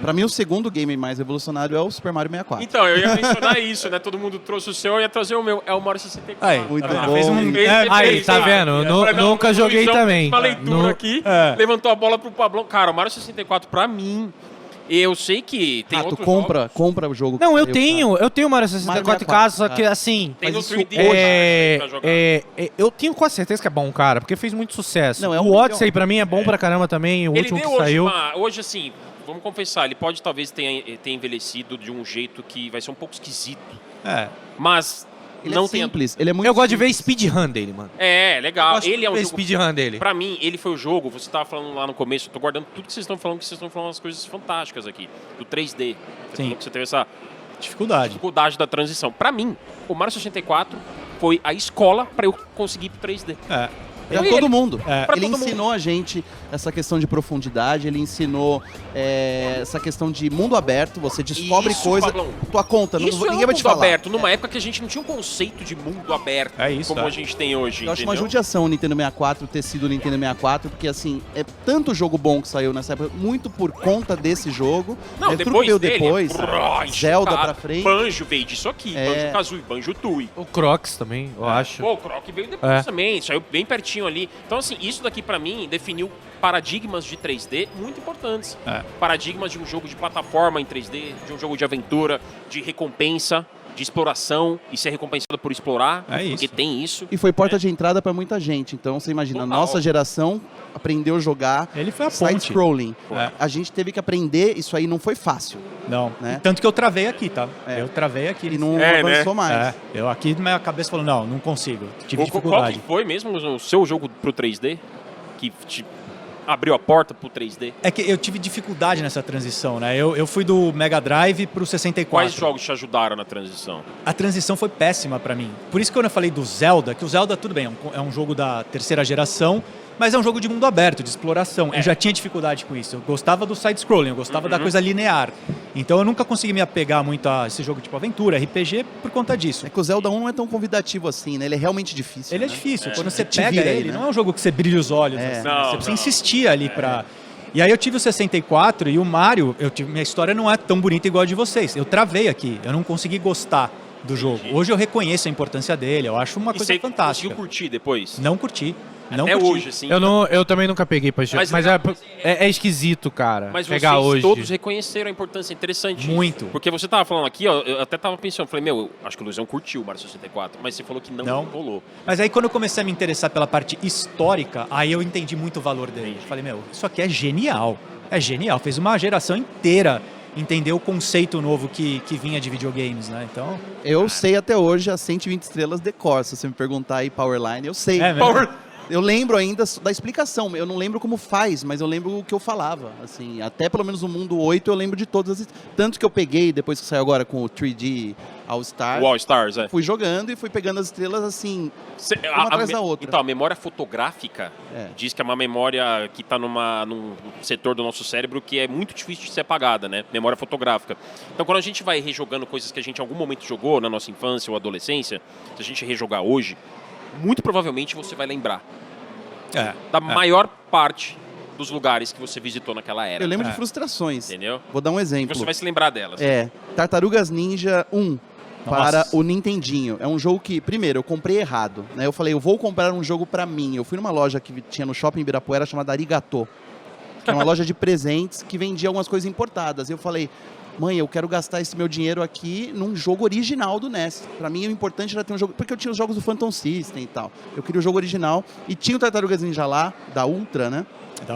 Pra mim, o segundo game mais revolucionário é o Super Mario 64. Então, eu ia mencionar isso, né? Todo mundo trouxe o seu, eu ia trazer o meu. É o Mario 64. Aí, Muito tá vendo? bom. Fez um... Aí, tá vendo? Nunca joguei também. Uma leitura No- aqui, levantou a bola pro Pablão. Cara, o Mario 64, pra mim, eu sei que tem Tu outros compra o jogo. Não, eu que tenho o Mario 64 em casa, só que assim... Tem no Mas isso 3D É, pra jogar. eu tenho quase certeza que é bom, cara, porque fez muito sucesso. Não, é o um Odyssey pra mim é bom pra caramba também, o Ele último deu que hoje saiu. hoje, assim, vamos confessar, ele pode talvez tenha envelhecido de um jeito que vai ser um pouco esquisito. Mas Ele não é tem... simples, ele é muito Eu gosto de ver simples. speedrun dele, mano. É, legal. Gosto Ele é de um ver jogo... speedrun dele. Pra mim, ele foi o jogo, você tava falando lá no começo, eu tô guardando tudo que vocês estão falando, que vocês estão falando umas coisas fantásticas aqui, do 3D. Você falou que você teve essa dificuldade da transição. Pra mim, o Mario 64 foi a escola pra eu conseguir ir pro 3D. Pra Foi todo ele. mundo. Pra Ele todo mundo. ensinou a gente essa questão de profundidade, ele ensinou essa questão de mundo aberto, você descobre Isso, coisa, Pablão. tua conta, Isso ninguém é um vai te mundo falar. aberto, numa época que a gente não tinha um conceito de mundo aberto como a gente tem hoje, Eu acho uma entendeu? judiação o Nintendo 64 ter sido o Nintendo 64, porque assim, é tanto jogo bom que saiu nessa época, muito por conta desse jogo. Não, tudo depois veio dele, depois, Zelda cara, pra frente. Banjo veio disso aqui, Banjo-Kazooie, Banjo-Tooie. O Crocs também, eu acho. Pô, o Croc veio depois também, saiu bem pertinho ali. Então, assim, isso daqui pra mim definiu paradigmas de 3D muito importantes. Paradigmas de um jogo de plataforma em 3D, de um jogo de aventura, de recompensa, de exploração e ser recompensado por explorar, porque tem isso. E foi porta de entrada pra muita gente. Então, você imagina, a nossa geração aprendeu a jogar Ele foi a ponte. side-scrolling. A gente teve que aprender, isso aí não foi fácil. Não. Né? Tanto que eu travei aqui, tá? Eu travei aqui. E não avançou mais. Eu aqui, minha cabeça falou, não consigo. Tive Qual dificuldade. que foi mesmo o seu jogo pro 3D? Que te abriu a porta pro 3D? É que eu tive dificuldade nessa transição, né? Eu fui do Mega Drive pro 64. Quais jogos te ajudaram na transição? A transição foi péssima pra mim. Por isso que quando eu falei do Zelda, que o Zelda, tudo bem, é um jogo da terceira geração, mas é um jogo de mundo aberto, de exploração. Eu já tinha dificuldade com isso. Eu gostava do side-scrolling, eu gostava da coisa linear. Então eu nunca consegui me apegar muito a esse jogo tipo aventura, RPG, por conta disso. É que o Zelda 1 não é tão convidativo assim, né? Ele é realmente difícil. Ele é né? difícil. Quando você Te pega vira aí, ele, né? não é um jogo que você brilha os olhos. Assim, Não, você precisa não. insistir ali pra... E aí eu tive o 64 e o Mario, minha história não é tão bonita igual a de vocês. Eu travei aqui, eu não consegui gostar do jogo. Hoje eu reconheço a importância dele, eu acho uma E coisa você fantástica. conseguiu curtir depois? Não curti. Não Até curti. hoje, assim. Eu também nunca peguei pra jogar, Mas mas legal, é esquisito, cara. Mas pegar vocês hoje. todos reconheceram a importância, interessante. Muito. Porque você tava falando aqui, ó, eu até tava pensando, falei, meu, acho que o Luizão curtiu o Mario 64, mas você falou que não rolou. Mas aí quando eu comecei a me interessar pela parte histórica, aí eu entendi muito o valor dele. Eu falei, meu, isso aqui é genial. É genial. Fez uma geração inteira entender o conceito novo que vinha de videogames, né? Então... Eu sei até hoje as 120 estrelas de cor. Se você me perguntar aí Powerline, eu sei. É mesmo? Eu lembro ainda da explicação. Eu não lembro como faz, mas eu lembro o que eu falava. Assim, até pelo menos o Mundo 8 eu lembro de todas as... Tanto que eu peguei, depois que saiu agora com o 3D All-Star, O All Stars, fui jogando e fui pegando as estrelas assim, uma atrás da outra. Então, a memória fotográfica diz que é uma memória que está num setor do nosso cérebro que é muito difícil de ser apagada, né? Memória fotográfica. Então, quando a gente vai rejogando coisas que a gente em algum momento jogou na nossa infância ou adolescência, se a gente rejogar hoje, muito provavelmente você vai lembrar da maior parte dos lugares que você visitou naquela era. Eu lembro de frustrações. Entendeu? Vou dar um exemplo. Você vai se lembrar delas. Tartarugas Ninja 1 para Nossa. o Nintendinho. É um jogo que, primeiro, eu comprei errado. Né? Eu falei, eu vou comprar um jogo pra mim. Eu fui numa loja que tinha no shopping Ibirapuera chamada Arigato. Que é uma loja de presentes que vendia algumas coisas importadas. E eu falei, mãe, eu quero gastar esse meu dinheiro aqui num jogo original do NES. Pra mim, o importante era ter um jogo... Porque eu tinha os jogos do Phantom System e tal. Eu queria o jogo original. E tinha o Tartarugas Ninja lá, da Ultra, né?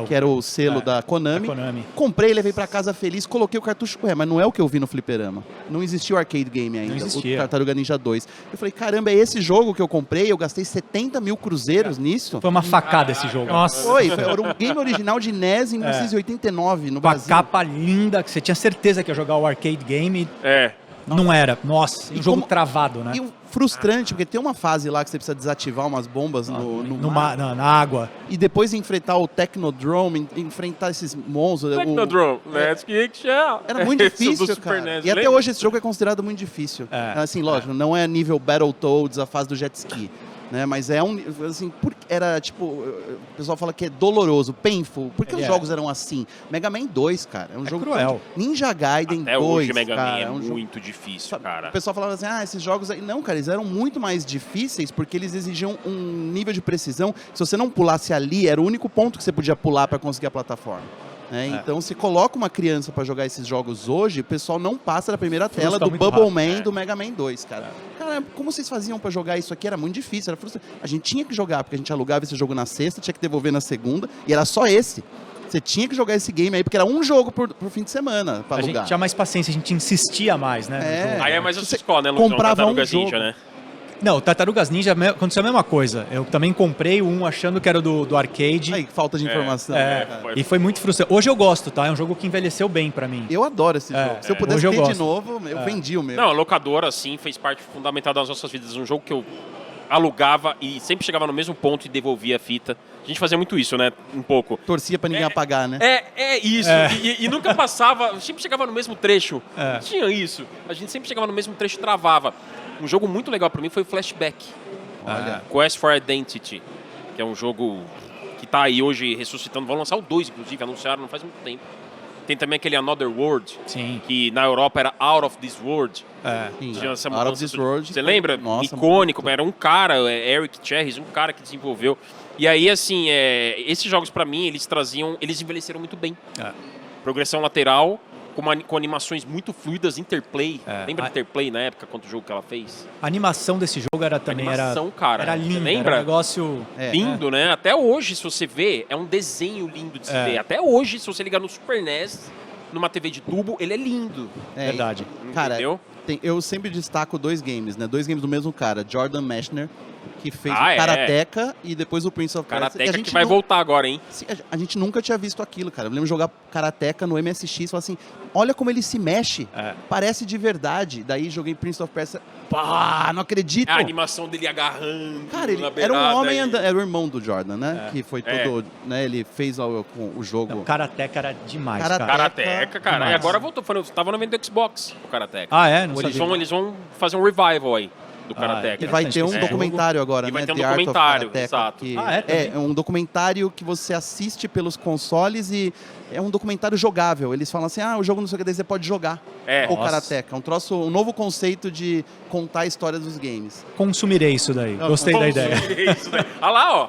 Que era o selo da Konami. Comprei, levei pra casa feliz, coloquei o cartucho correto, mas não é o que eu vi no fliperama. Não existia o arcade game ainda, o Tartaruga Ninja 2. Eu falei, caramba, é esse jogo que eu comprei, eu gastei 70 mil cruzeiros nisso. Foi uma facada esse jogo. Nossa. Era um game original de NES em 1989 no Com a Brasil. capa linda, que você tinha certeza que ia jogar o arcade game. Não era. Nossa, um jogo travado, né? E o frustrante, porque tem uma fase lá que você precisa desativar umas bombas na água. E depois enfrentar o Technodrome, enfrentar esses monstros. Technodrome, let's kick shell. Era muito difícil, cara. NES, e até lembra? hoje esse jogo é considerado muito difícil. Assim, lógico, não é nível Battletoads, a fase do jet ski. né? Mas é assim, era tipo, o pessoal fala que é doloroso, painful. Por que os jogos eram assim? Mega Man 2, cara, é um jogo cruel. Ninja Gaiden 2, Até hoje Mega cara, Man é um jogo... muito difícil, cara. O pessoal falava assim, esses jogos aí... Não, cara, eles eram muito mais difíceis porque eles exigiam um nível de precisão. Se você não pulasse ali, era o único ponto que você podia pular para conseguir a plataforma. Então, se coloca uma criança para jogar esses jogos hoje, o pessoal não passa da primeira tela do Bubble Man do Mega Man 2, cara. Cara, como vocês faziam para jogar isso aqui? Era muito difícil, era frustrante. A gente tinha que jogar, porque a gente alugava esse jogo na sexta, tinha que devolver na segunda, e era só esse. Você tinha que jogar esse game aí, porque era um jogo por fim de semana pra alugar. A gente tinha mais paciência, a gente insistia mais, né? Aí é mais essa escola, né, Lucão? Comprava um jogo. Ninja, né? Não, Tartarugas Ninja aconteceu a mesma coisa. Eu também comprei um achando que era do arcade. Aí, falta de informação. E foi muito frustrante. Hoje eu gosto, tá? É um jogo que envelheceu bem pra mim. Eu adoro esse jogo. Se eu pudesse ter de novo, eu vendi o meu. Não, a locadora, assim, fez parte fundamental das nossas vidas. Um jogo que eu alugava e sempre chegava no mesmo ponto e devolvia a fita. A gente fazia muito isso, né? Um pouco. Torcia pra ninguém apagar, né? É isso. E nunca passava, sempre chegava no mesmo trecho. Tinha isso. A gente sempre chegava no mesmo trecho e travava. Um jogo muito legal pra mim foi o Flashback. Olha. Quest for Identity, que é um jogo que tá aí hoje ressuscitando. Vão lançar o 2, inclusive, anunciaram não faz muito tempo. Tem também aquele Another World, que na Europa era Out of This World. Out of This World. Você lembra? Nossa, icônico. muito. Era um cara, Eric Cherries, um cara que desenvolveu. E aí, assim, esses jogos pra mim, eles envelheceram muito bem. Progressão lateral, com animações muito fluidas, Interplay. Lembra Interplay na época, quanto jogo que ela fez? A animação desse jogo era também cara. Era linda, lembra? era um negócio lindo, né? Até hoje, se você vê, é um desenho lindo de se ver. Até hoje, se você ligar no Super NES, numa TV de tubo, ele é lindo. Verdade. Cara, entendeu? eu sempre destaco 2 games, né? 2 games do mesmo cara, Jordan Mechner, que fez o Karateka e depois o Prince of Persia. Karateka que vai voltar agora, hein? A gente nunca tinha visto aquilo, cara. Eu lembro de jogar Karateka no MSX e falar assim, olha como ele se mexe, parece de verdade. Daí joguei Prince of Persia, pá, não acredito. A animação dele agarrando. Cara, ele era um homem, era o irmão do Jordan, né? Que foi todo, né? Ele fez o jogo. O Karateka era demais, Karateka, cara. Demais. E agora voltou, tava no evento do Xbox, o Karateka. Eles vão fazer um revival aí do Karateka. E vai ter um documentário agora, e vai né? ter um documentário, exato. Que é um documentário que você assiste pelos consoles e é um documentário jogável. Eles falam assim, o jogo não sei o que, daí você pode jogar o Karateka. Um novo conceito de contar a história dos games. Consumirei isso daí. Gostei da ideia. Olha lá, ó.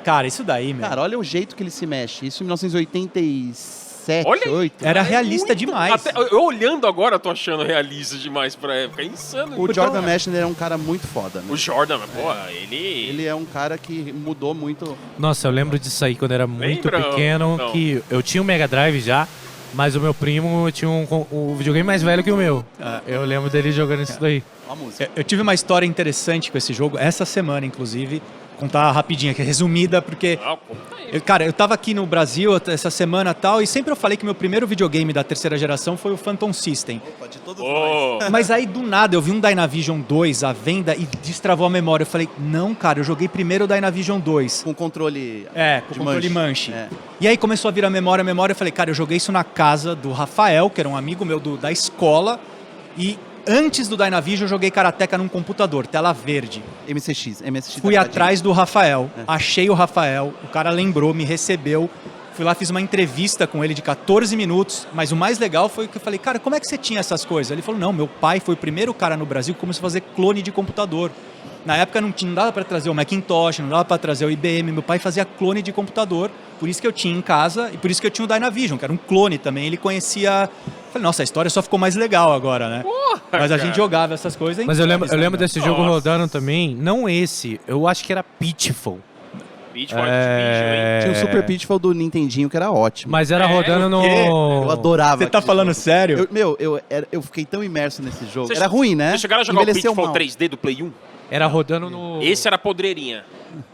Cara, isso daí, meu. Cara, olha o jeito que ele se mexe. Isso em 1987, olha, 8. Era realista demais. Eu olhando agora, tô achando realista demais pra época. É insano. O Jordan Mechner é um cara muito foda, né? O Jordan, ele é um cara que mudou muito. Nossa, eu lembro disso aí quando era muito pequeno, que eu tinha um Mega Drive já, mas o meu primo tinha um videogame mais velho que o meu. Eu lembro dele jogando isso daí. Eu tive uma história interessante com esse jogo, essa semana, inclusive. Contar rapidinho aqui, resumida, porque... eu tava aqui no Brasil essa semana e tal, e sempre eu falei que meu primeiro videogame da terceira geração foi o Phantom System. Opa, de todos nós. Mas aí, do nada, eu vi um Dynavision 2 à venda e destravou a memória. Eu falei, não, cara, eu joguei primeiro o Dynavision 2. Com controle com controle manche. E aí começou a vir a memória. Eu falei, cara, eu joguei isso na casa do Rafael, que era um amigo meu da escola, e... Antes do Dynavision, eu joguei Karateka num computador, tela verde. MSX. Fui atrás do Rafael, achei o Rafael, o cara lembrou, me recebeu. Fui lá, fiz uma entrevista com ele de 14 minutos, mas o mais legal foi que eu falei, cara, como é que você tinha essas coisas? Ele falou, não, meu pai foi o primeiro cara no Brasil que começou a fazer clone de computador. Na época não dava para trazer o Macintosh, não dava para trazer o IBM, meu pai fazia clone de computador, por isso que eu tinha em casa e por isso que eu tinha o Dynavision, que era um clone também, ele conhecia... Falei, nossa, a história só ficou mais legal agora, né? Porra, mas a gente jogava essas coisas. Mas eu lembro desse jogo rodando também, não esse, eu acho que era Pitfall. Tinha o Super Pitfall do Nintendinho que era ótimo. Mas era rodando no... Eu adorava. Você tá falando sério? Eu fiquei tão imerso nesse jogo. Vocês, era ruim, né? Vocês chegaram a jogar o Pitfall 3D do Play 1? Era rodando no... Esse era podreirinha.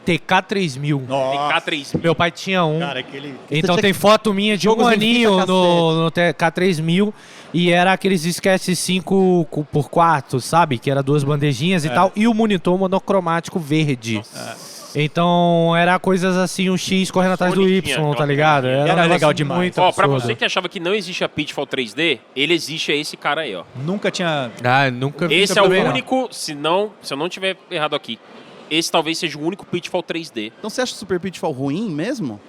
TK3000. TK3000. Meu pai tinha um. Cara, então tem foto minha de um aninho no TK3000 e era aqueles disquetes 5x4, sabe? Que era 2 bandejinhas e tal. E o monitor monocromático verde. Então era coisas assim, um X correndo atrás do Y, tá ligado? Era legal demais. Pra você que achava que não existe a Pitfall 3D, ele existe, é esse cara aí, ó. Nunca tinha... nunca vi. Esse é o único, se eu não tiver errado aqui, esse talvez seja o único Pitfall 3D. Então você acha o Super Pitfall ruim mesmo?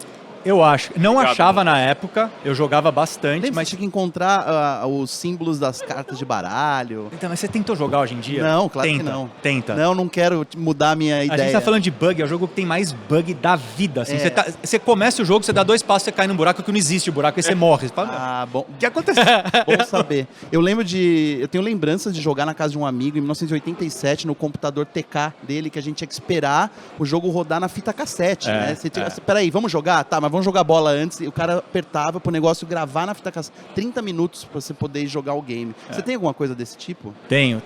Eu acho. Não Obrigado, achava na época, eu jogava bastante, Mas mas... tinha que encontrar os símbolos das cartas de baralho. Então, mas você tentou jogar hoje em dia? Não, claro que Tenta, não. Tenta. Não quero mudar a minha A ideia. gente tá falando de bug, é o jogo que tem mais bug da vida. Assim. É. Você começa o jogo, você dá 2 passos, você cai num buraco que não existe o buraco, aí você morre. Você fala, Ah, bom. o que aconteceu? Bom saber. Eu tenho lembranças de jogar na casa de um amigo em 1987 no computador TK dele, que a gente tinha que esperar o jogo rodar na fita cassete, né? Você tinha, peraí, vamos jogar? Tá, mas vamos jogar bola antes. E o cara apertava pro negócio gravar na fita cassete. 30 minutos pra você poder jogar o game. Você tem alguma coisa desse tipo? Tenho.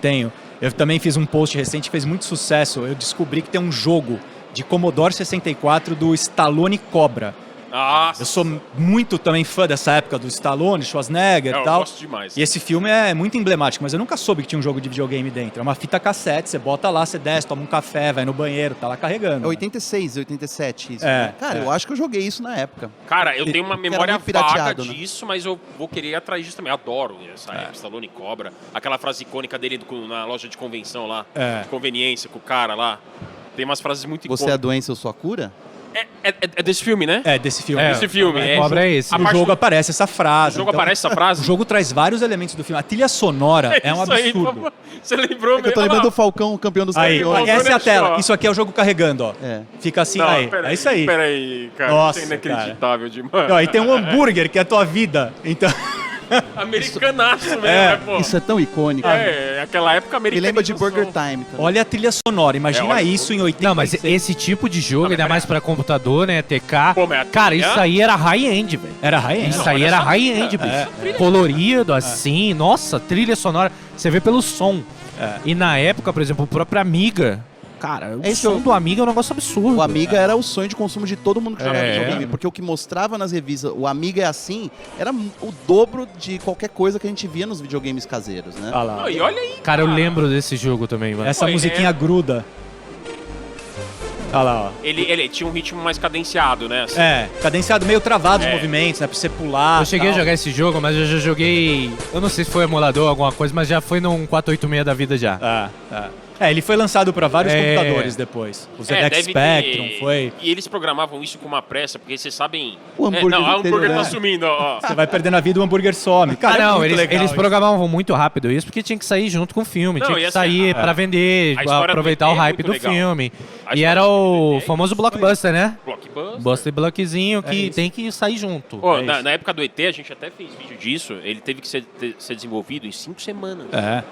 Eu também fiz um post recente que fez muito sucesso. Eu descobri que tem um jogo de Commodore 64 do Stallone Cobra. Nossa. Eu sou muito também fã dessa época do Stallone, Schwarzenegger e Eu tal. gosto demais. E esse filme é muito emblemático, mas eu nunca soube que tinha um jogo de videogame dentro. É uma fita cassete, você bota lá, você desce, toma um café, vai no banheiro, tá lá carregando. É 86, 87 isso. É, né? Cara, é. eu acho que eu joguei isso na época. Cara, eu tenho uma Porque era memória muito vaga pirateado, né? disso, mas eu vou querer ir atrás disso também. Eu adoro essa época, Stallone Cobra. Aquela frase icônica dele na loja de convenção lá, É. de conveniência com o cara lá. Tem umas frases muito Você é a icônicas. doença ou sua cura? É desse filme, né? É, desse filme. É. Desse filme. A cobra é esse. A No parte jogo do- aparece essa frase. O jogo então, aparece essa frase? O jogo traz vários elementos do filme. A trilha sonora é um isso aí, absurdo. pô. Você lembrou É que eu tô mesmo? lembrando do Falcão, campeão dos Aí, campeões. essa é a olha tela. só. Isso aqui é o jogo carregando, ó. É. Fica assim, Não, aí. peraí, É isso aí. Peraí, cara. Nossa, Isso é inacreditável demais. Ó, e tem um hambúrguer que é a tua vida. Então, Americanaço mesmo, É, né, pô? Isso é tão icônico. Aquela época Me americana. lembra de Burger Time também. olha a trilha sonora. Imagina olha, isso em 80. Não, mas esse tipo de jogo, ainda mais pra computador, né? TK. Pô, mas a Cara, trilha- isso aí era high-end, velho. Era high-end. Isso Não, aí olha era essa high-end, trilha. bicho. Colorido, assim. Nossa, trilha sonora. Você vê pelo som. E na época, por exemplo, o próprio Amiga. Cara, o Esse som jogo- do Amiga é um negócio absurdo. O Amiga era o sonho de consumo de todo mundo que jogava É. videogame, porque o que mostrava nas revistas, o Amiga é assim, era o dobro de qualquer coisa que a gente via nos videogames caseiros, né? Olha lá. Não, e olha aí. Cara, eu lembro desse jogo também, mano. Essa Pô, musiquinha gruda. Olha lá, ó. Ele tinha um ritmo mais cadenciado, né? assim. É, cadenciado meio travado os É. movimentos, né? Pra você pular. Eu cheguei a tal. jogar esse jogo, mas eu já joguei. Eu não sei se foi emulador ou alguma coisa, mas já foi num 486 da vida já. É, ele foi lançado pra vários É. computadores depois. O ZX deve Spectrum ter- foi. E eles programavam isso com uma pressa, porque vocês sabem. O hambúrguer não, o hambúrguer inteiro, tá né? sumindo, ó. Você vai perdendo a vida, o hambúrguer some. Cara, é não, muito eles, legal eles isso. programavam muito rápido isso, porque tinha que sair junto com o filme, Não, tinha e que assim, sair pra vender, a história do aproveitar ET o é hype muito do legal. filme. A E história era do o ET é famoso blockbuster, né? Blockbuster. Buster Blockzinho que isso. tem que sair junto. Pô, É na, isso. na época do ET, a gente até fez vídeo disso. Ele teve que ser desenvolvido em 5 semanas. É.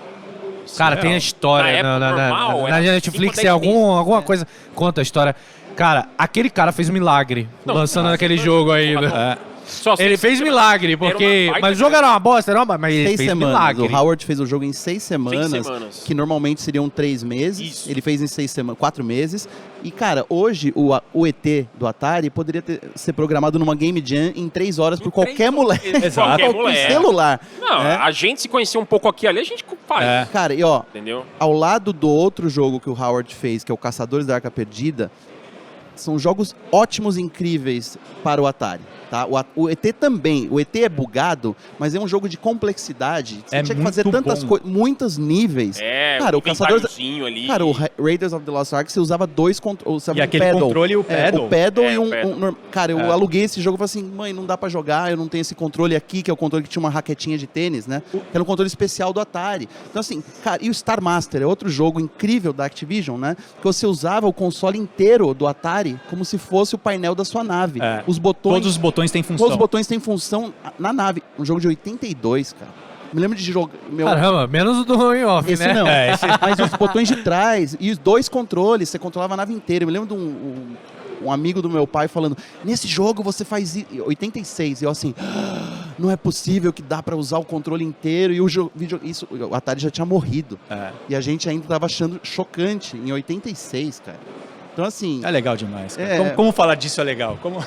Cara, tem a Na história época normal, na era Netflix, 5 a tem 10 meses. alguma coisa. Conta a história. Cara, aquele cara fez um milagre Não, lançando nossa, aquele foi- jogo aí. porra, né? Só Ele fez milagre, porque. baita Mas o jogo grana. era uma bosta, não, mas ele 6 fez semanas. milagre. O Howard fez o jogo em 6 semanas, semanas. que normalmente seriam 3 meses. Isso. Ele fez em 6 semanas, 4 meses. E, cara, hoje o ET do Atari poderia ser programado numa Game Jam em 3 horas por qualquer moleque. Exato. Qualquer Qualquer moleque. celular. Não, né? a gente se conhecia um pouco aqui ali, a gente faz. É. Cara, e ó, Entendeu? ao lado do outro jogo que o Howard fez, que é o Caçadores da Arca Perdida, são jogos ótimos e incríveis para o Atari. Tá? O ET também. O ET é bugado, mas é um jogo de complexidade. Você É tinha que fazer muito tantas bom. coisas, muitos níveis. É, Cara, um o Caçadores... inventáriozinho ali. Cara, o Raiders of the Lost Ark, você usava dois controles. E aquele controle e o pedal. O pedal É, e o um... pedal. Cara, eu aluguei esse jogo e falei assim, mãe, não dá pra jogar, eu não tenho esse controle aqui, que é o controle que tinha uma raquetinha de tênis, né? Que era um controle especial do Atari. Então assim, cara, e o Star Master é outro jogo incrível da Activision, né? Que você usava o console inteiro do Atari como se fosse o painel da sua nave. É. Os botões... Todos os botões têm função. Todos os botões têm função na nave. Um jogo de 82, cara. Me lembro de jogar... Caramba, menos o do on-off, Esse né? não, É, esse- mas os botões de trás e os dois controles, você controlava a nave inteira. Eu me lembro de um amigo do meu pai falando, nesse jogo você faz 86, e eu assim, não é possível que dá pra usar o controle inteiro, e o Atari já tinha morrido. É. E a gente ainda tava achando chocante em 86, cara. Então assim, É legal demais. Cara. É. Como falar disso é legal? Como...